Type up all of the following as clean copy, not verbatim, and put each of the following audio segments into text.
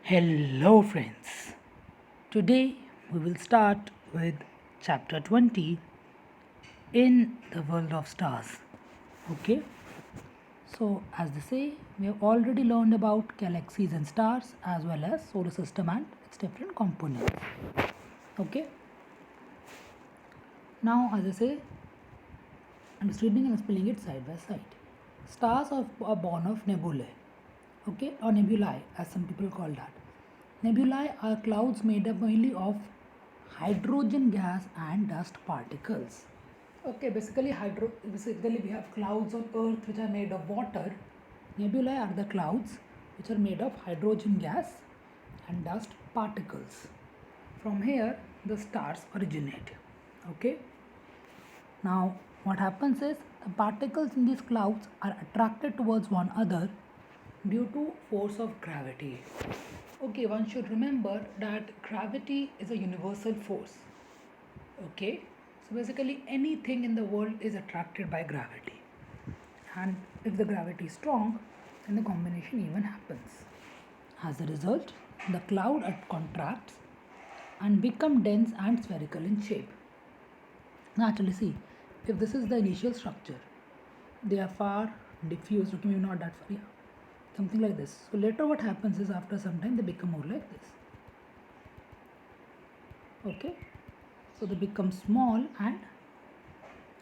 Hello, friends. Today we will start with chapter 20 in the world of stars. Okay, so as they say, we have already learned about galaxies and stars as well as solar system and its different components. Okay, now as I say, I'm just reading and spelling it side by side. Are born of nebulae, okay, or nebulae as some people call that. Nebulae are clouds made up mainly of hydrogen gas and dust particles. Okay, basically we have clouds on Earth which are made of water. Nebulae are the clouds which are made of hydrogen gas and dust particles. From here the stars originate. Okay. Now what happens is the particles in these clouds are attracted towards one another due to force of gravity. Okay, one should remember that gravity is a universal force. Okay, so basically anything in the world is attracted by gravity, and if the gravity is strong, then the combination even happens. As a result, the cloud contracts and become dense and spherical in shape. Naturally, see, if this is the initial structure, they are far diffused, okay, maybe not that far, yeah, something like this. So later what happens is after some time they become more like this. Okay, so they become small and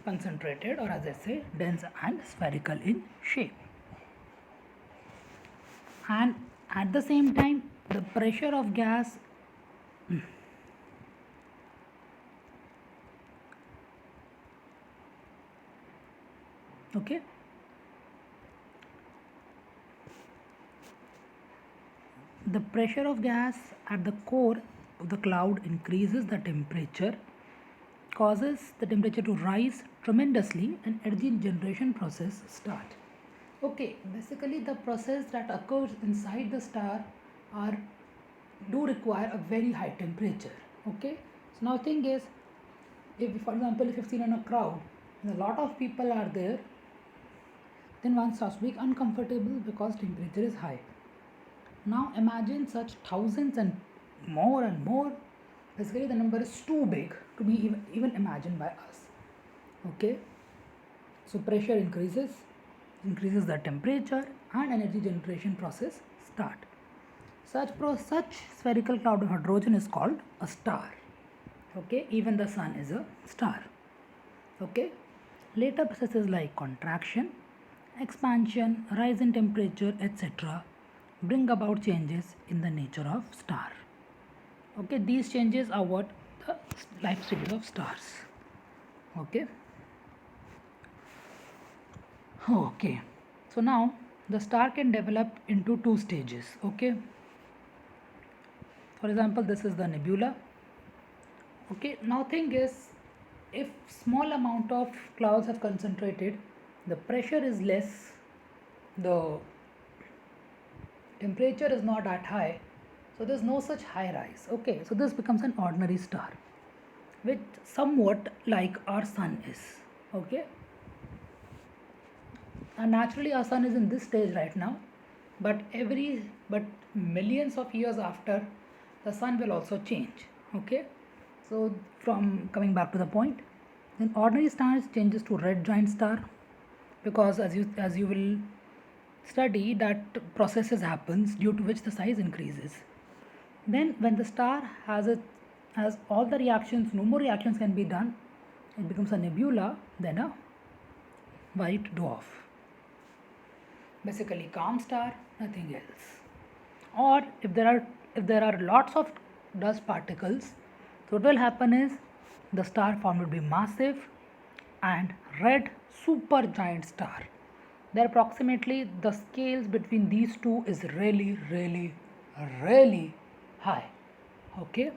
concentrated, or as I say, dense and spherical in shape. And at the same time, the pressure of gas okay, the pressure of gas at the core of the cloud increases the temperature, causes the temperature to rise tremendously, and energy generation process start. Okay, basically the process that occurs inside the star are do require a very high temperature. Okay, so now thing is, if for example if you've seen in a crowd and a lot of people are there, then one starts to be uncomfortable because temperature is high. Now imagine such thousands and more. Basically the number is too big to be even imagined by us. Okay, so pressure increases the temperature, and energy generation process start. Such spherical cloud of hydrogen is called a star. Okay, even the sun is a star. Okay, later processes like contraction, expansion, rise in temperature, etc. bring about changes in the nature of star. Okay, these changes are what the life stages of stars. Okay. Okay, so now the star can develop into two stages. Okay, for example, this is the nebula. Okay, now thing is, if small amount of clouds have concentrated, the pressure is less, the temperature is not that high, so there's no such high rise. Okay, so this becomes an ordinary star, which somewhat like our sun is. Okay, and naturally our sun is in this stage right now, but millions of years after, the sun will also change. Okay, so from coming back to the point, then ordinary stars changes to red giant star, because as you will study that processes happens due to which the size increases. Then when the star has all the reactions, no more reactions can be done, it becomes a nebula, then a white dwarf. Basically calm star, nothing else. Or if there are lots of dust particles, so what will happen is the star formed will be massive and red super giant star. There approximately the scales between these two is really high. Okay,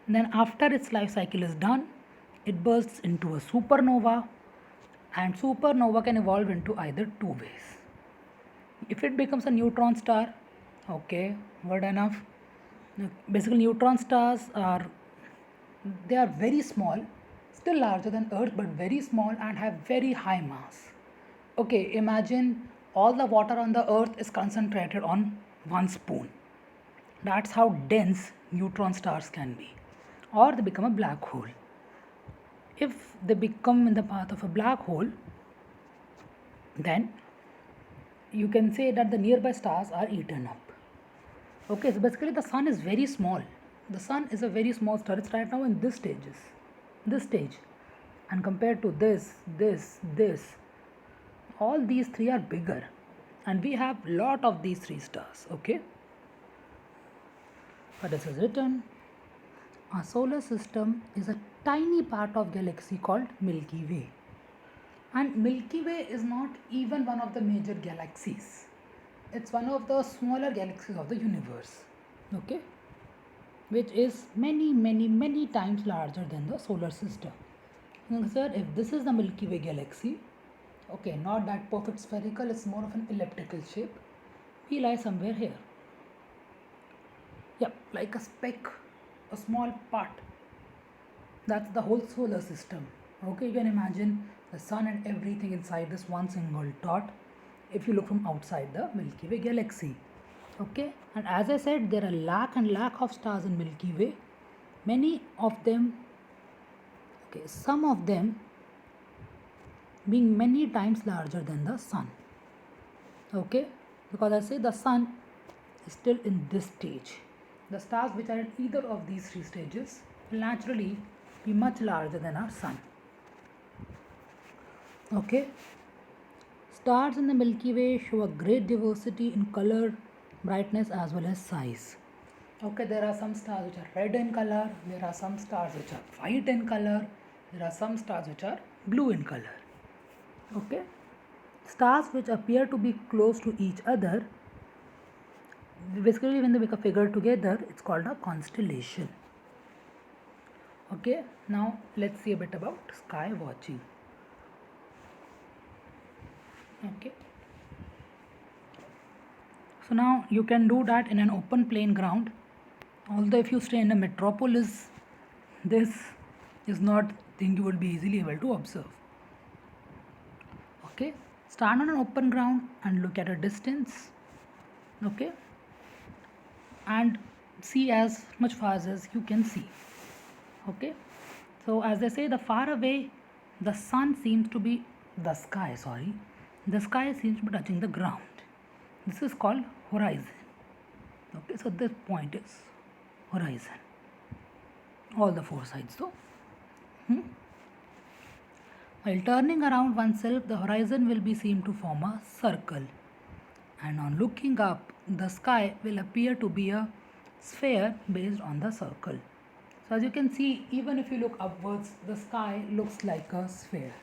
then after its life cycle is done, it bursts into a supernova, and supernova can evolve into either two ways. If it becomes a neutron star, okay, good enough. Basically neutron stars are, they are very small, still larger than earth, but very small and have very high mass. Okay, imagine all the water on the earth is concentrated on one spoon. That's how dense neutron stars can be. Or they become a black hole. If they become in the path of a black hole, then you can say that the nearby stars are eaten up. Okay, so basically the sun is very small. The sun is a very small star. It's right now in this stage. And compared to this, all these three are bigger. And we have lot of these three stars, okay? But this is written, our solar system is a tiny part of galaxy called Milky Way. And Milky Way is not even one of the major galaxies. It's one of the smaller galaxies of the universe, okay, which is many times larger than the solar system. Sir, if this is the Milky Way galaxy, okay, not that perfect spherical, it's more of an elliptical shape, we lie somewhere here. Yep, like a speck, a small part. That's the whole solar system. Okay, you can imagine the sun and everything inside this one single dot if you look from outside the Milky Way galaxy. Okay, and as I said, there are lakh of stars in Milky Way. Many of them, okay, some of them being many times larger than the sun. Okay, because I say the sun is still in this stage. The stars which are in either of these three stages will naturally be much larger than our sun. Okay, stars in the Milky Way show a great diversity in color, brightness as well as size. Okay, there are some stars which are red in color, there are some stars which are white in color, there are some stars which are blue in color. Okay, stars which appear to be close to each other, basically when they make a figure together, it's called a constellation. Okay, now let's see a bit about sky watching. Okay, so now you can do that in an open plain ground. Although if you stay in a metropolis, this is not thing you would be easily able to observe. Okay, stand on an open ground and look at a distance. Okay, and see as much far as you can see. Okay, so as they say, the far away the sun seems to be the sky seems to be touching the ground. This is called horizon. Okay, so this point is horizon, all the four sides though. While turning around oneself, the horizon will be seen to form a circle, and on looking up, the sky will appear to be a sphere based on the circle. So as you can see, even if you look upwards, the sky looks like a sphere.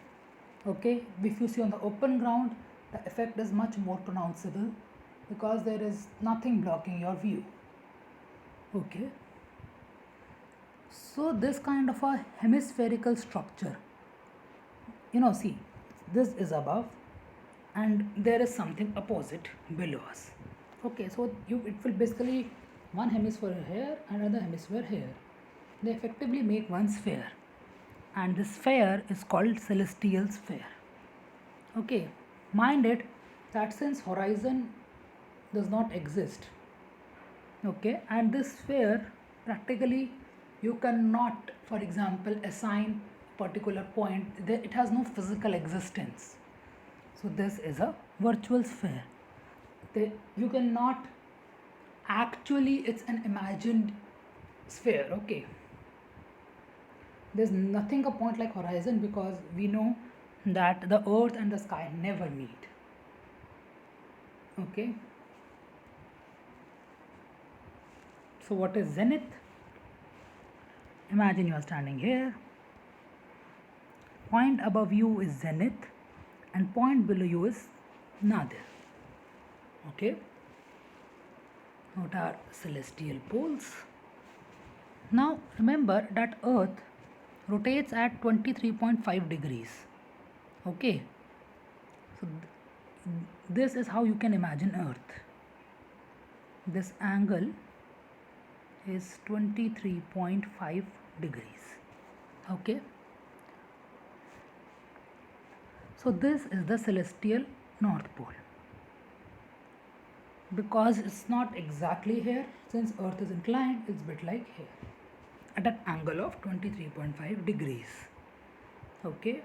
Okay, if you see on the open ground, the effect is much more pronounceable because there is nothing blocking your view. Okay, so this kind of a hemispherical structure, see, this is above and there is something opposite below us. Okay, so it will basically one hemisphere here and another hemisphere here. They effectively make one sphere, and this sphere is called celestial sphere. Okay, mind it that since horizon does not exist, okay, and this sphere practically you cannot, for example, assign particular point, it has no physical existence. So this is a virtual sphere. You cannot actually, it's an imagined sphere. Okay, there's nothing a point like horizon because we know that the earth and the sky never meet. Okay, so what is zenith? Imagine you are standing here, point above you is zenith and point below you is nadir. Okay, what are celestial poles? Now remember that earth rotates at 23.5 degrees. Okay, so this is how you can imagine earth. This angle is 23.5 degrees. Okay, so this is the celestial north pole. because it's not exactly here. Since Earth is inclined, it's a bit like here at an angle of 23.5 degrees. Okay.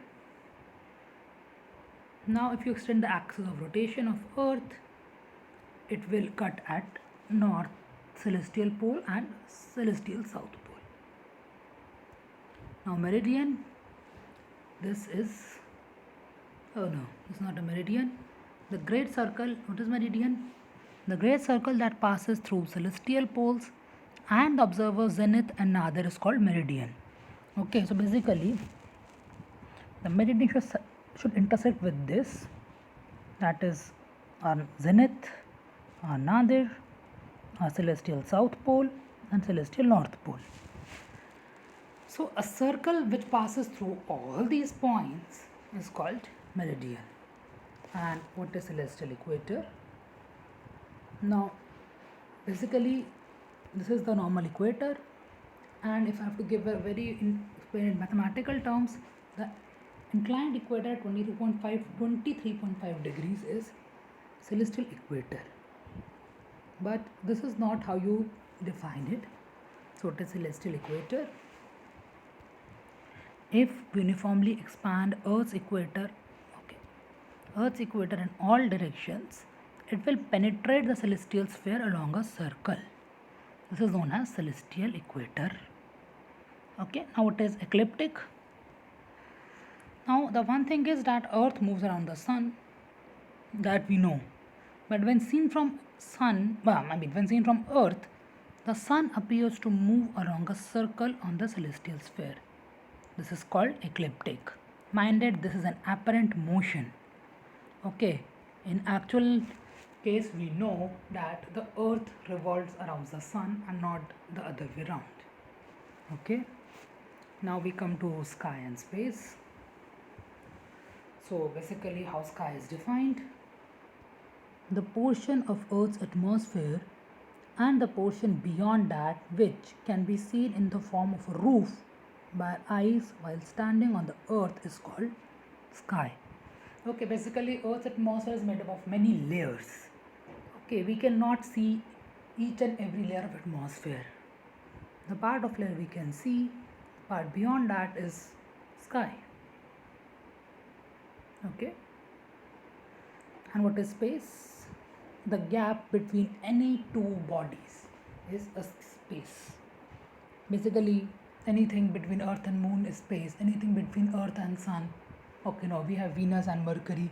Now if you extend the axis of rotation of Earth, it will cut at north celestial pole and celestial south pole. Now meridian, this is, oh no, it's not a meridian. The great circle, what is meridian? The great circle that passes through celestial poles and the observer's zenith and nadir is called meridian. Okay, so basically the meridian should intersect with this, that is our zenith, our nadir, our celestial south pole and celestial north pole. So a circle which passes through all these points is called meridian. And what is celestial equator? Now basically this is the normal equator, and if I have to give a very explain in mathematical terms, the inclined equator at 23.5 degrees is celestial equator. But this is not how you define it. So it is celestial equator. If we uniformly expand Earth's equator, Earth's equator in all directions, it will penetrate the celestial sphere along a circle. This is known as celestial equator. Okay, now it is ecliptic. Now the one thing is that Earth moves around the sun, that we know. But when seen from when seen from Earth, the sun appears to move along a circle on the celestial sphere. This is called ecliptic. Minded, this is an apparent motion. Okay, in actual case we know that the Earth revolves around the sun and not the other way around. Okay, now we come to sky and space. So basically how sky is defined: the portion of Earth's atmosphere and the portion beyond that which can be seen in the form of a roof by eyes while standing on the Earth is called sky. Okay, basically Earth's atmosphere is made up of many layers. Okay, we cannot see each and every layer of atmosphere. The part of layer we can see, part beyond that is sky. Okay, and what is space? The gap between any two bodies is a space. Basically anything between Earth and Moon is space. Anything between Earth and Sun, okay, now we have Venus and Mercury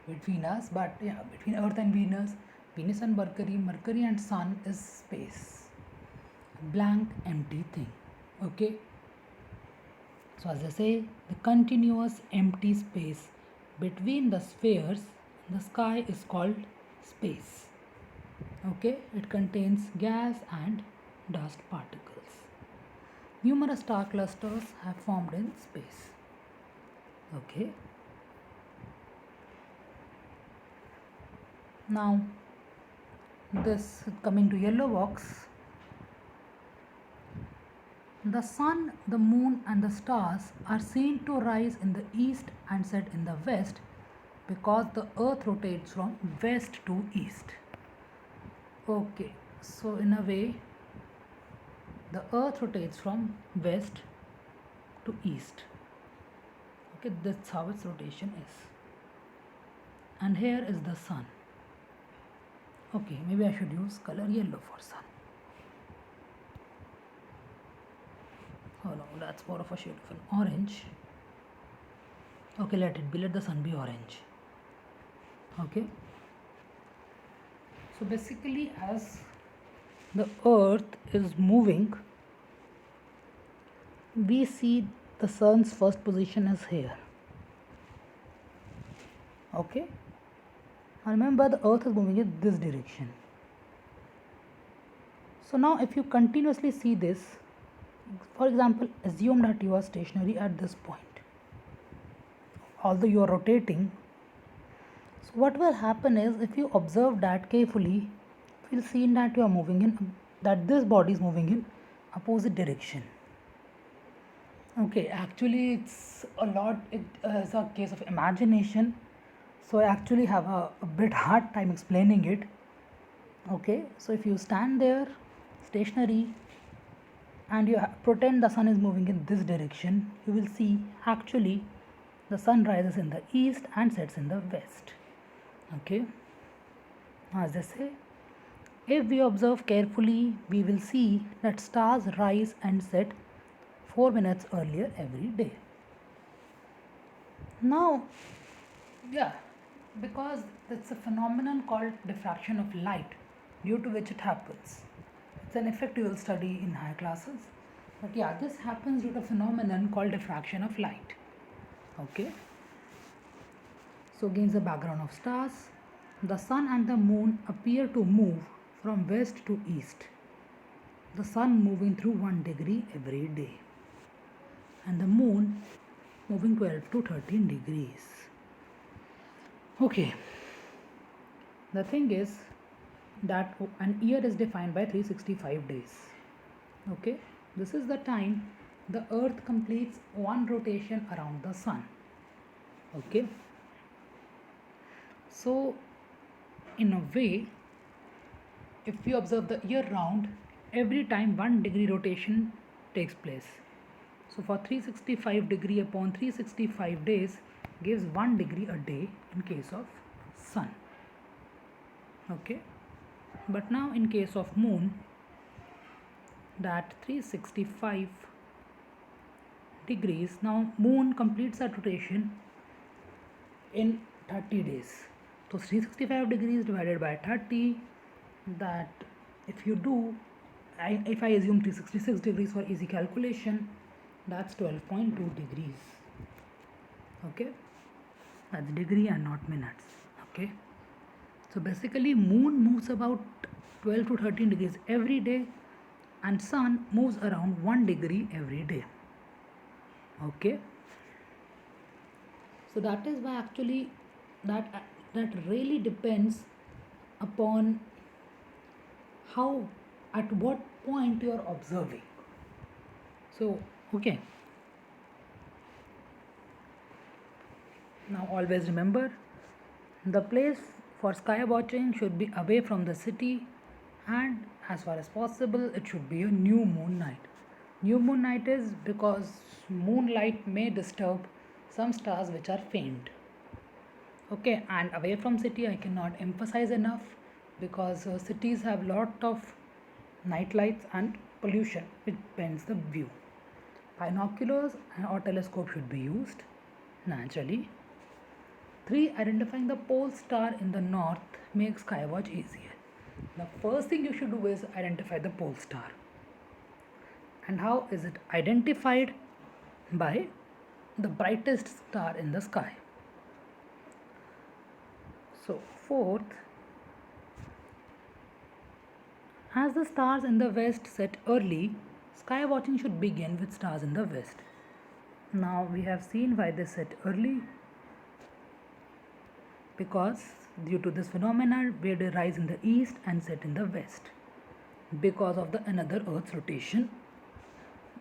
between us, but yeah, between Earth and Venus, Venus and Mercury, Mercury and Sun is space, blank empty thing. Okay, so as I say, the continuous empty space between the spheres in the sky is called space. Okay, it contains gas and dust particles. Numerous star clusters have formed in space. Okay, now this coming to yellow box. The sun, the moon and the stars are seen to rise in the east and set in the west because the earth rotates from west to east. Okay, so in a way the earth rotates from west to east. Okay, that's how its rotation is. And here is the sun. Okay, maybe I should use color yellow for sun. Oh no, that's more of a shade of an orange. Okay, let the sun be orange. Okay, so basically as the earth is moving, we see the sun's first position is here. Okay, remember the earth is moving in this direction. So now if you continuously see this, for example, assume that you are stationary at this point, although you are rotating. So what will happen is, if you observe that carefully, you will see that you are moving in, that this body is moving in opposite direction. Okay, actually it's it is a case of imagination, so I actually have a bit hard time explaining it. Okay, so if you stand there stationary and you pretend the sun is moving in this direction, you will see actually the sun rises in the east and sets in the west. Okay, as they say, if we observe carefully, we will see that stars rise and set 4 minutes earlier every day. Now, yeah, because it's a phenomenon called diffraction of light, due to which it happens. It's an effect you will study in higher classes. But yeah, this happens due to a phenomenon called diffraction of light. Okay. So against the background of stars, the sun and the moon appear to move from west to east. The sun moving through 1 degree every day, and the moon moving 12 to 13 degrees. Okay, the thing is that an year is defined by 365 days. Okay, this is the time the earth completes one rotation around the sun. Okay, so in a way, if we observe the year round, every time 1 degree rotation takes place. So for 365 degree upon 365 days gives 1 degree a day in case of sun. Okay, but now in case of moon, that 365 degrees, now moon completes that rotation in 30 days. So 365 degrees divided by 30, that if you do, if I assume 366 degrees for easy calculation, that's 12.2 degrees. Okay, that's degree and not minutes. Okay, so basically moon moves about 12 to 13 degrees every day, and sun moves around 1 degree every day. Okay, so that is why actually that really depends upon how, at what point you are observing. So okay, now always remember, the place for sky watching should be away from the city, and as far as possible it should be a new moon night. New moon night is because moonlight may disturb some stars which are faint. Okay, and away from city I cannot emphasize enough, because cities have lot of night lights and pollution which bends the view. Binoculars or telescope should be used naturally. 3. Identifying the pole star in the north makes skywatch easier. The first thing you should do is identify the pole star. And how is it identified? By the brightest star in the sky. So, fourth, as the stars in the west set early, sky watching should begin with stars in the west. Now we have seen why they set early, because due to this phenomenon where they rise in the east and set in the west, because of the another earth's rotation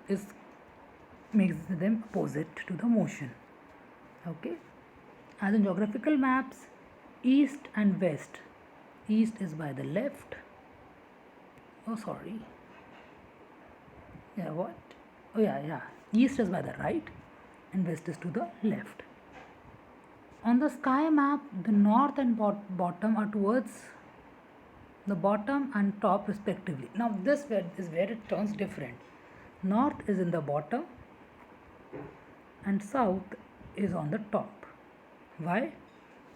is makes them opposite to the motion. Okay, as in geographical maps, east and west, east is by the left, oh sorry, yeah, what, oh yeah, east is by the right and west is to the left. On the sky map, the north and bottom are towards the bottom and top respectively. Now this is where it turns different. North is in the bottom and south is on the top. Why?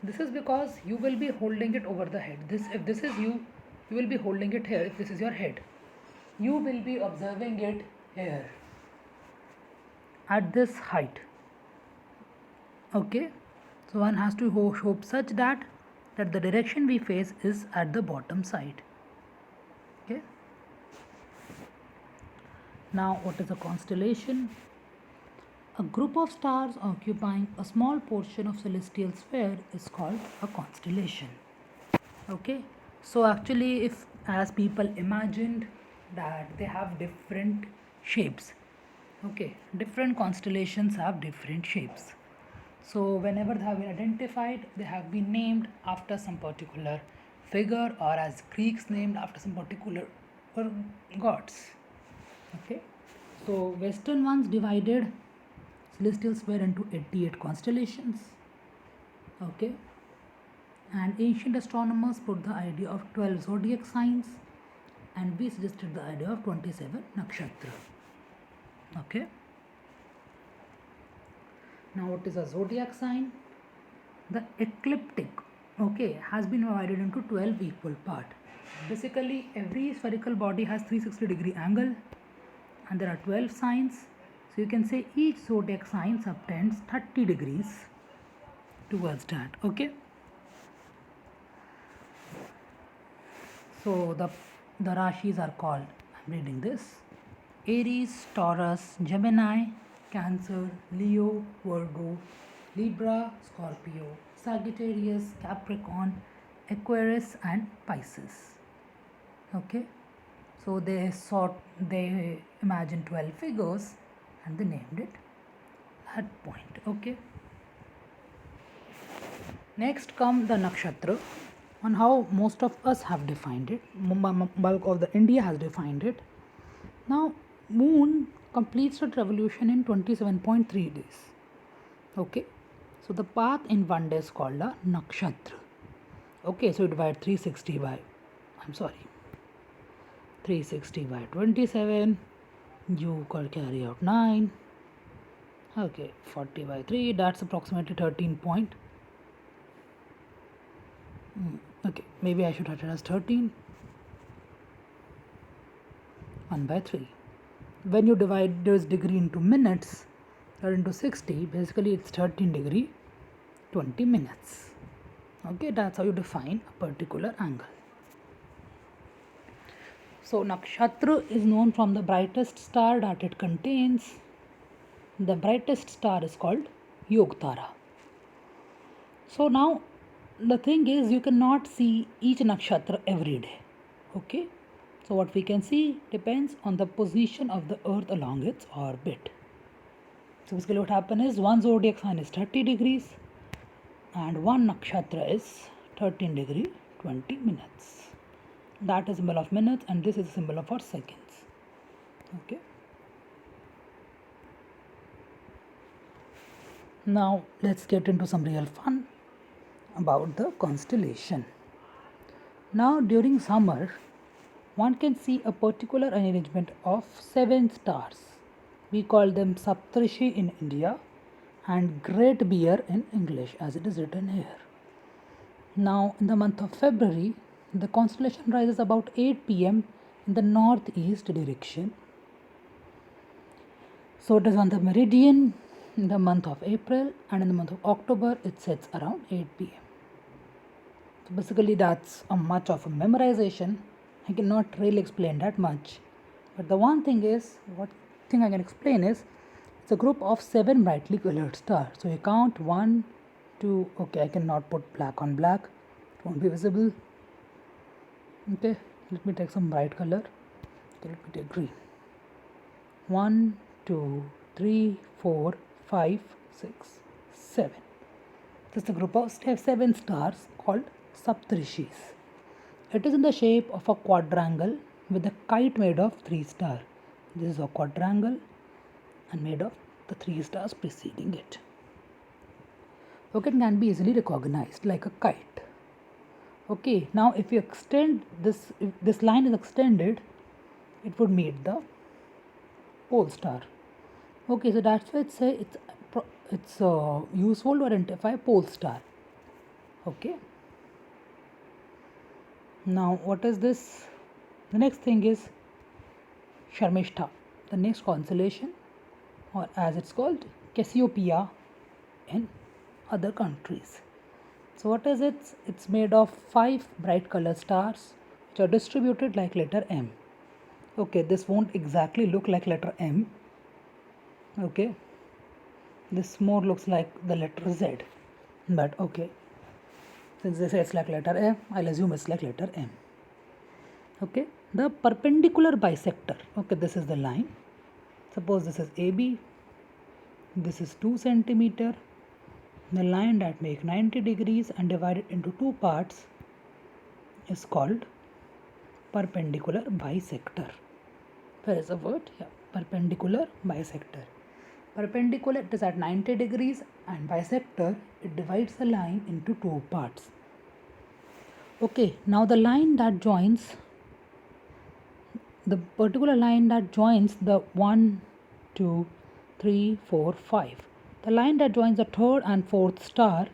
This is because you will be holding it over the head. If this is you will be holding it here. If this is your head, you will be observing it here at this height. Okay, so one has to hope such that the direction we face is at the bottom side. Okay, now what is a constellation? A group of stars occupying a small portion of celestial sphere is called a constellation. Okay, so actually, if as people imagined that they have different shapes, okay, different constellations have different shapes. So whenever they have been identified, they have been named after some particular figure or as Greeks named after some particular gods. Okay, so Western ones divided celestial sphere into 88 constellations. Okay, and ancient astronomers put the idea of 12 zodiac signs, and we suggested the idea of 27 nakshatra. Okay, now what is a zodiac sign? The ecliptic, okay, has been divided into 12 equal parts. Basically, every spherical body has 360-degree angle, and there are 12 signs. So you can say each zodiac sign subtends 30 degrees towards that. Okay. So the rashis are called, I'm reading this: Aries, Taurus, Gemini, Cancer, Leo, Virgo, Libra, Scorpio, Sagittarius, Capricorn, Aquarius, and Pisces. Okay, so they imagined 12 figures and they named it that point. Okay, next come the nakshatra, on how most of us have defined it. Bulk of the India has defined it. Now moon completes its revolution in 27.3 days. Okay, so the path in 1 day is called a nakshatra. Okay, so you divide 360 by 27, you can carry out 9. Okay, 40 by 3, that's approximately 13 point. Okay, maybe I should write it as 13. 1 by 3. When you divide this degree into minutes or into 60, basically it's 13 degree 20 minutes. Okay, that's how you define a particular angle. So nakshatra is known from the brightest star that it contains. The brightest star is called Yogtara. So now the thing is, you cannot see each nakshatra every day. Okay, so what we can see depends on the position of the earth along its orbit. So basically what happens is, one zodiac sign is 30 degrees and one nakshatra is 13 degree 20 minutes. That is symbol of minutes and this is a symbol of our seconds. Okay, now let's get into some real fun about the constellation. Now during summer, one can see a particular arrangement of 7 stars. We call them Saptarishi in India and Great Bear in English, as it is written here. Now in the month of February, the constellation rises about 8 p.m. in the northeast direction. So it is on the meridian in the month of April, and in the month of October it sets around 8 p.m. So basically that's a much of a memorization. I cannot really explain that much. But the one thing is, what thing I can explain is, it's a group of 7 brightly colored stars. So you count 1, 2, okay, I cannot put black on black, it won't be visible. Okay, let me take some bright color. Okay, let me take green. 1, 2, 3, 4, 5, 6, 7. This is a group of 7 stars called Saptarishis. It is in the shape of a quadrangle with a kite made of 3 stars. This is a quadrangle and made of the 3 stars preceding it. Okay, it can be easily recognized like a kite. Okay, now if you extend this, if this line is extended, it would meet the pole star. Okay, so that's why it's useful to identify pole star. Okay. Now what is this? The next thing is Sharmishta, the next constellation, or as it's called Cassiopeia in other countries. So what is it? It's made of 5 bright color stars which are distributed like letter M. Okay, this won't exactly look like letter M. Okay, this more looks like the letter Z, but okay, since they say it's like letter M, I'll assume it's like letter M. Okay, the perpendicular bisector. Okay, this is the line. Suppose this is AB, this is 2 centimeter. The line that make 90 degrees and divided into 2 parts is called perpendicular bisector. There is a word here, perpendicular bisector. Perpendicular, it is at 90 degrees, and bisector, it divides the line into two parts. Okay, now the line that joins, the particular line that joins the 1, 2, 3, 4, 5. The line that joins the third and fourth star,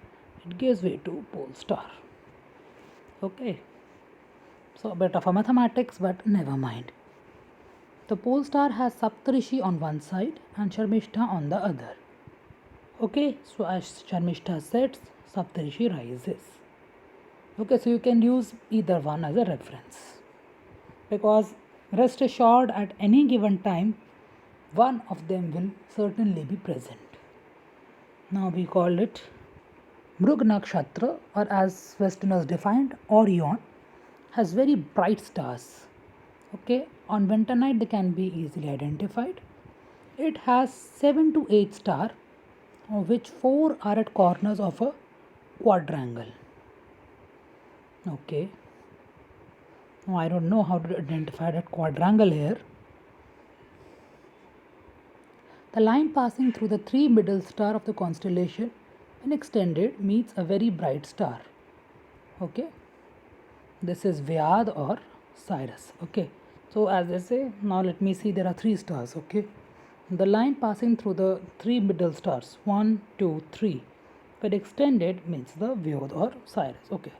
it gives way to pole star. Okay, so a bit of a mathematics, but never mind. The pole star has Saptarishi on one side and Sharmishta on the other. Okay, so as Sharmishta sets, Saptarishi rises. Okay, so you can use either one as a reference, because rest assured at any given time, one of them will certainly be present. Now we call it Mrug Nakshatra, or as Westerners defined, Orion, has very bright stars. Okay, on winter night they can be easily identified. It has 7 to 8 stars, of which 4 are at corners of a quadrangle. Okay, now I don't know how to identify that quadrangle here. The line passing through the 3 middle star of the constellation, when extended, meets a very bright star. Okay, this is Vyad or Sirius. Okay, so as they say, now let me see, there are 3 stars. Okay, the line passing through the 3 middle stars, 1, 2, 3, when extended, means the Vyad or Sirius. Okay,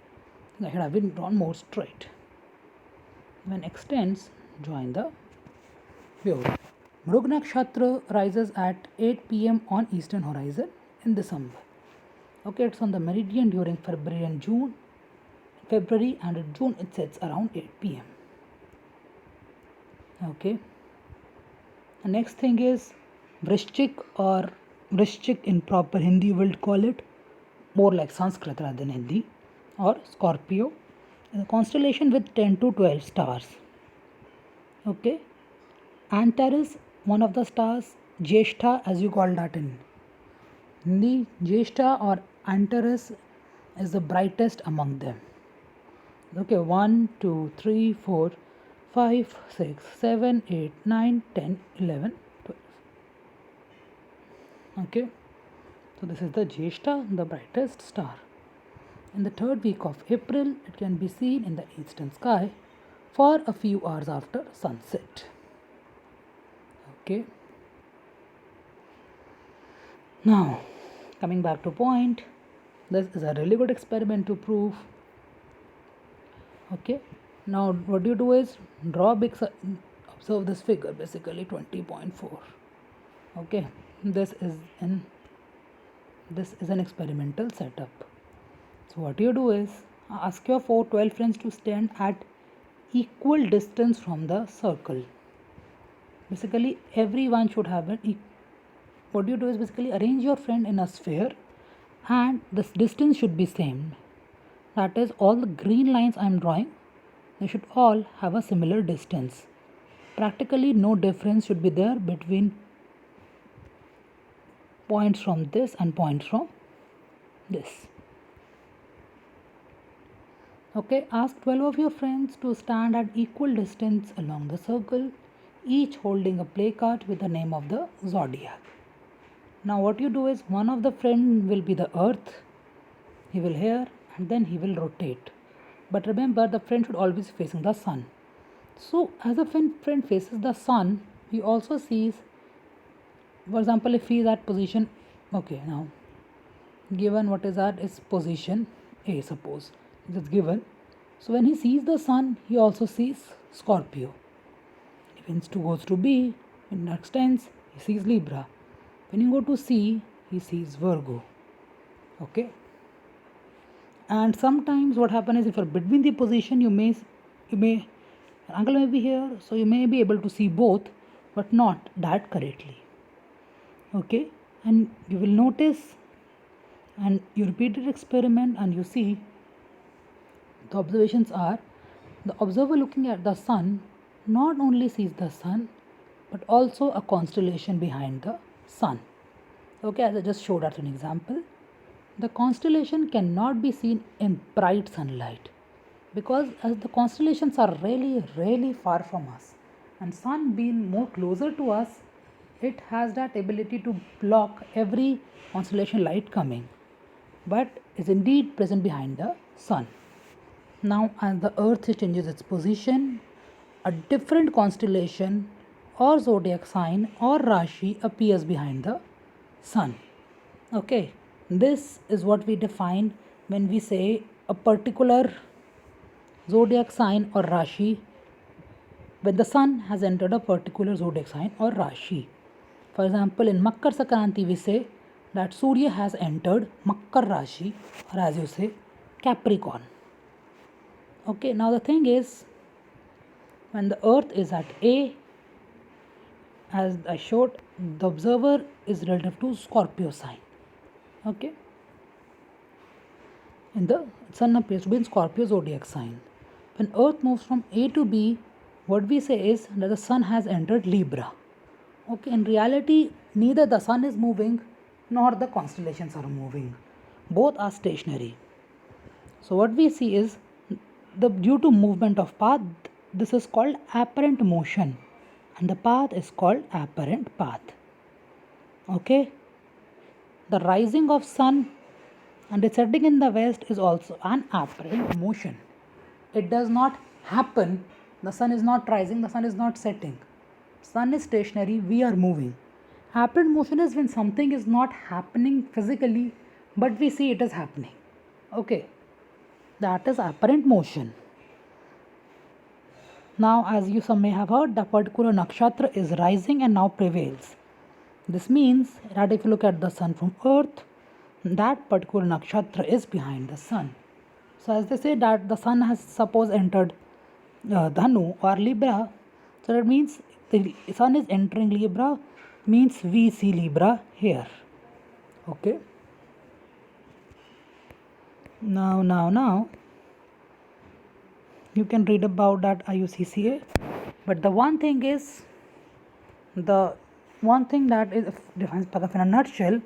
I should have been drawn more straight. When extends, join the Vyad. Mrug Nakshatra rises at 8 pm on eastern horizon in December. Okay, it's on the meridian during February and June. February and in June it sets around 8 pm. Okay. The next thing is Vrishchik, or Vrishchik in proper Hindi you will call it, more like Sanskrit rather than Hindi, or Scorpio, is a constellation with 10 to 12 stars. Okay. Antares, one of the stars, Jyeshtha as you call that in Hindi, Jyeshtha or Antares is the brightest among them. Okay, 1, 2, 3, 4, 5, 6, 7, 8, 9, 10, 11, 12. Okay, so this is the Jyeshtha, the brightest star. In the third week of April, it can be seen in the eastern sky for a few hours after sunset. Okay. Now, coming back to point, this is a really good experiment to prove. Okay. Now, what you do is draw a big, observe this figure, basically 20.4. Okay. This is an experimental setup. So, what you do is ask your 12 friends to stand at equal distance from the circle. Basically, everyone should have an what you do is basically arrange your friend in a sphere, and this distance should be same. That is, all the green lines I am drawing, they should all have a similar distance. Practically no difference should be there between points from this and points from this. Okay, ask 12 of your friends to stand at equal distance along the circle, each holding a play card with the name of the zodiac. Now what you do is, one of the friend will be the earth, he will here and then he will rotate. But remember, the friend should always facing the sun. So as a friend faces the sun, he also sees, for example, if he is at position, okay, now given what is that is position A, suppose it is given. So when he sees the sun, he also sees Scorpio. If he goes to B, when it extends, he sees Libra. When you go to C, he sees Virgo. Okay. And sometimes what happens is, if you're between the position, you may angle may be here, so you may be able to see both, but not that correctly. Okay, and you will notice, and you repeat the experiment, and you see the observations are, the observer looking at the sun not only sees the sun, but also a constellation behind the sun. Okay, as I just showed as an example, the constellation cannot be seen in bright sunlight, because as the constellations are really far from us, and sun being more closer to us, it has that ability to block every constellation light coming, but is indeed present behind the sun. Now, as the earth changes its position, a different constellation or zodiac sign or Rashi appears behind the sun. Okay, this is what we define when we say a particular zodiac sign or Rashi when the sun has entered a particular zodiac sign or Rashi. For example, in Makkar Sakranti, we say that Surya has entered Makkar Rashi, or as you say, Capricorn. Okay, now the thing is, when the earth is at A, as I showed, the observer is relative to Scorpio sign. Okay, and the sun appears to be in Scorpio zodiac sign. When earth moves from A to B, what we say is that the sun has entered Libra. Okay, in reality, neither the sun is moving nor the constellations are moving. Both are stationary. So what we see is due to movement of path, this is called apparent motion, and the path is called apparent path. Okay, the rising of sun and its setting in the west is also an apparent motion. It does not happen. The sun is not rising, the sun is not setting. Sun is stationary, we are moving. Apparent motion is when something is not happening physically, but we see it is happening. Okay, that is apparent motion. Now, as you some may have heard, the particular nakshatra is rising and now prevails. This means that if you look at the sun from earth, that particular nakshatra is behind the sun. So, as they say that the sun has suppose entered Dhanu or Libra, so that means the sun is entering Libra, means we see Libra here. Okay. Now, you can read about that IUCCA, but the one thing that is defines Padaf in a nutshell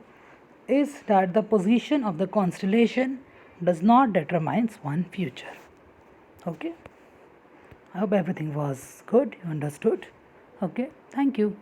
is that the position of the constellation does not determine one's future. Okay, I hope everything was good, you understood. Okay, thank you.